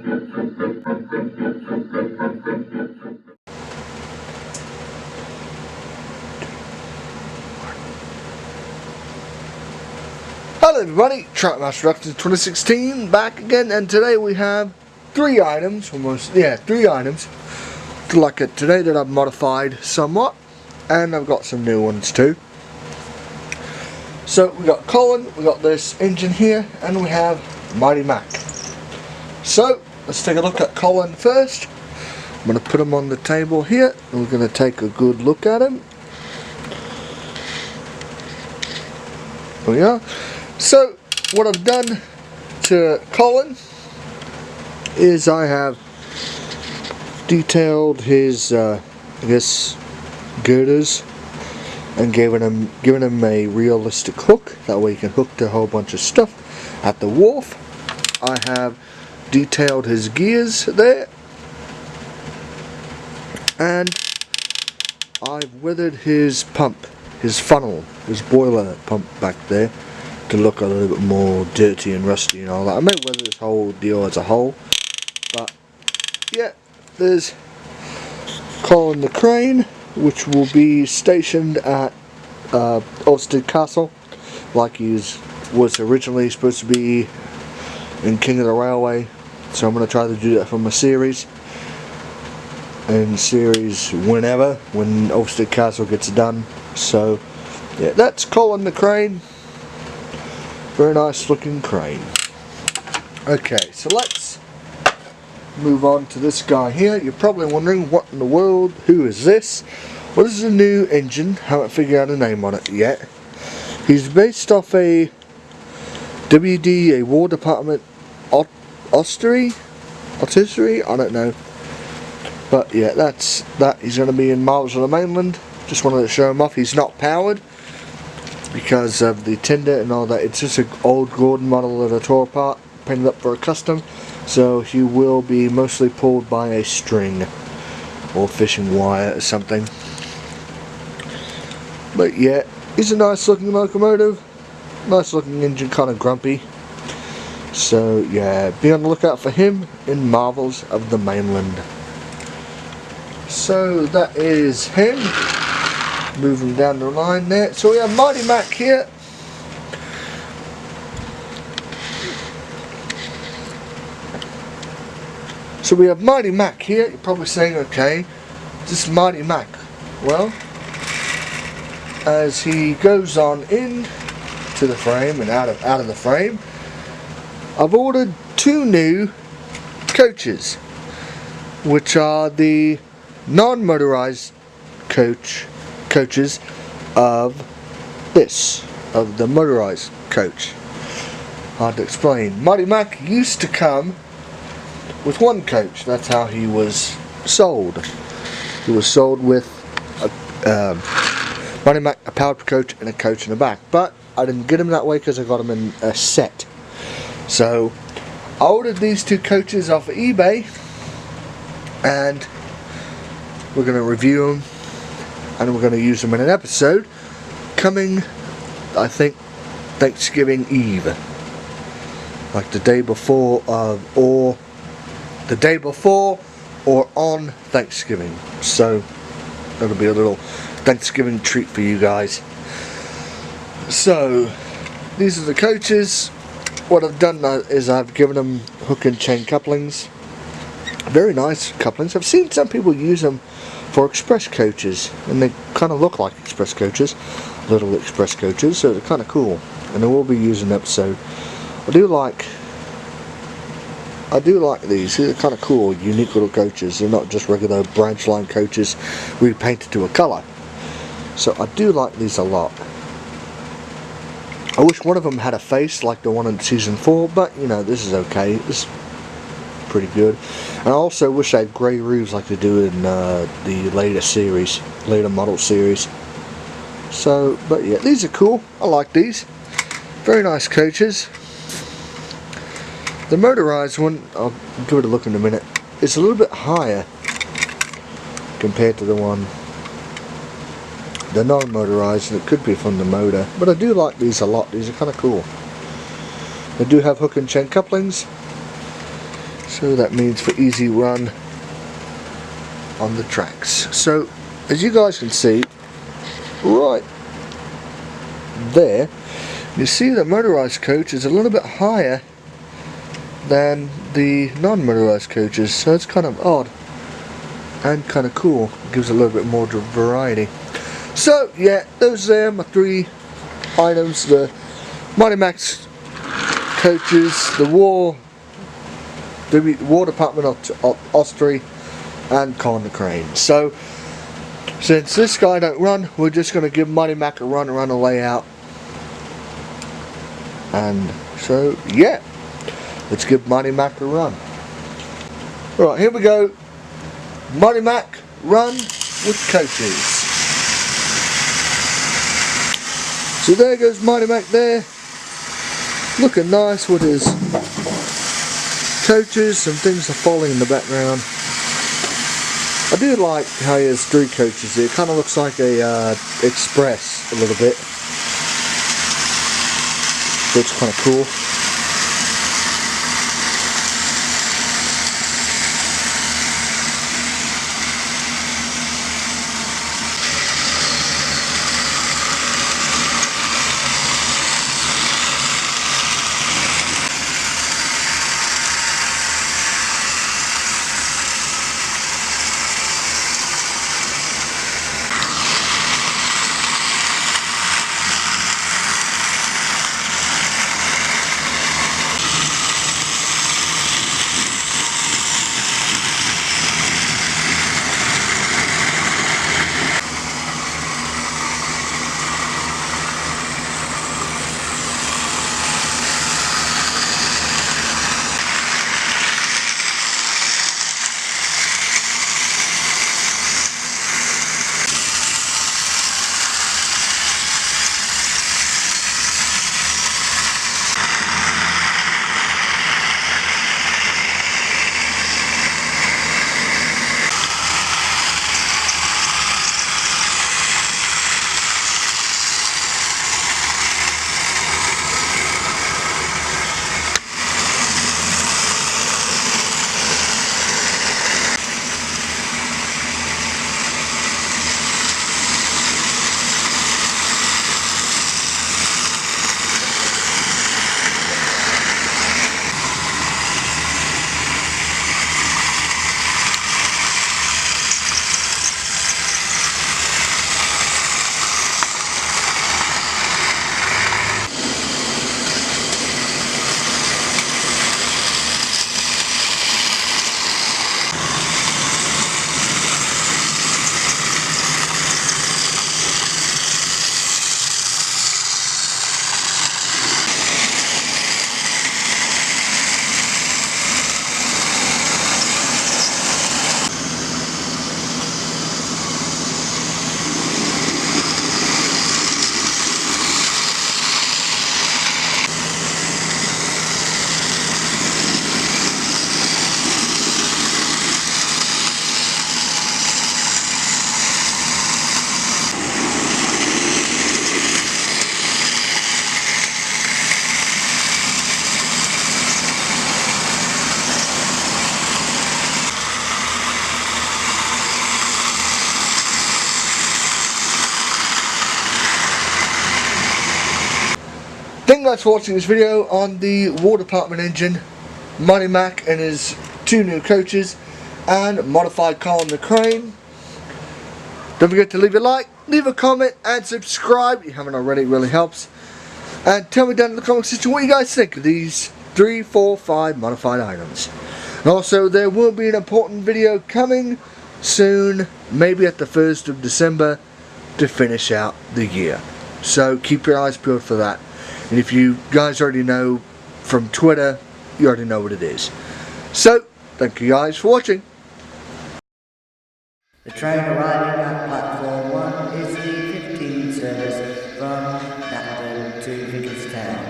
Hello everybody, Trackmaster 2016 back again, and today we have three items to look at today that I've modified somewhat, and I've got some new ones too. So we got Colin, we got this engine here, and we have Mighty Mac. So let's take a look at Colin first. I'm going to put him on the table here, and we're going to take a good look at him. There we are. So what I've done to Colin is I have detailed his I guess girders and given him a realistic hook, that way he can hook to a whole bunch of stuff at the wharf. I have detailed his gears there, and I've weathered his pump, his funnel, his boiler pump back there to look a little bit more dirty and rusty and all that. I may weather this whole deal as a whole, but yeah, there's Colin the Crane, which will be stationed at Austerity Castle, like he was originally supposed to be in King of the Railway. So I'm going to try to do that from a series, and series whenever, when Austerity Castle gets done. So yeah, that's Colin the Crane. Very nice looking crane. Okay, so let's move on to this guy here. You're probably wondering, what in the world, who is this? Well, this is a new engine. Haven't figured out a name on it yet. He's based off a WD, a War Department Austerity, I don't know. But yeah, that's that. He's going to be in Marvels of the Mainland. Just wanted to show him off. He's not powered because of the tinder and all that. It's just an old Gordon model that I tore apart, painted up for a custom. So he will be mostly pulled by a string or fishing wire or something. But yeah, he's a nice looking locomotive, nice looking engine, kind of grumpy. So yeah, be on the lookout for him in Marvels of the Mainland. So that is him. Moving down the line there. So we have Mighty Mac here. So we have Mighty Mac here. You're probably saying, okay, this is Mighty Mac. Well, as he goes on in to the frame and out of the frame, I've ordered two new coaches, which are the non-motorized coaches of the motorized coach. Hard to explain. Mighty Mac used to come with one coach. That's how he was sold. He was sold with a Mighty Mac, a powered coach and a coach in the back. But I didn't get him that way because I got him in a set. So I ordered these two coaches off of eBay, and we're going to review them, and we're going to use them in an episode coming, I think, Thanksgiving Eve, like the day before or on Thanksgiving. So that'll be a little Thanksgiving treat for you guys. So these are the coaches. What I've done is I've given them hook and chain couplings. Very nice couplings. I've seen some people use them for express coaches, and they kind of look like express coaches, little express coaches, so they're kind of cool, and I will be using an episode. I do like these. They're kind of cool, unique little coaches. They're not just regular branch line coaches repainted to a colour. So I do like these a lot. I wish one of them had a face like the one in season 4, but you know, this is okay. This is pretty good. And I also wish I had grey roofs like they do in the later model series. So, but yeah, these are cool. I like these. Very nice coaches. The motorized one, I'll give it a look in a minute, it's a little bit higher compared to the non-motorized, and it could be from the motor, but I do like these a lot. These are kind of cool. They do have hook and chain couplings, So that means for easy run on the tracks. So as you guys can see right there, you see the motorised coach is a little bit higher than the non-motorised coaches, so it's kind of odd and kind of cool. It gives a little bit more variety. So yeah, those are my 3 items: the Mighty Max coaches, the War Department of Austerity, and Colin the Crane. So since this guy don't run, we're just going to give Mighty Mac a run around the layout. And so yeah, let's give Mighty Mac a run. Alright, here we go. Mighty Mac run with coaches. So there goes Mighty Mac there, looking nice with his coaches. Some things are falling in the background. I do like how he has 3 coaches here. It kind of looks like a Express a little bit. Looks kind of cool. Thank you guys for watching this video on the War Department engine, Mighty Mac and his 2 new coaches, and modified Colin the Crane. Don't forget to leave a like, leave a comment, and subscribe if you haven't already. It really helps. And tell me down in the comment section what you guys think of these 3, 4, 5 modified items. And also, there will be an important video coming soon, maybe at the 1st of December, to finish out the year. So keep your eyes peeled for that. And if you guys already know from Twitter, you already know what it is. So, thank you guys for watching. The train arriving at platform 1 is the 15 service from Napton to Vicarstown.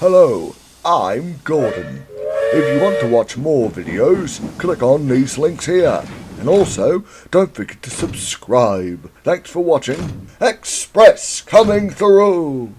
Hello, I'm Gordon. If you want to watch more videos, click on these links here. And also, don't forget to subscribe. Thanks for watching. Express coming through!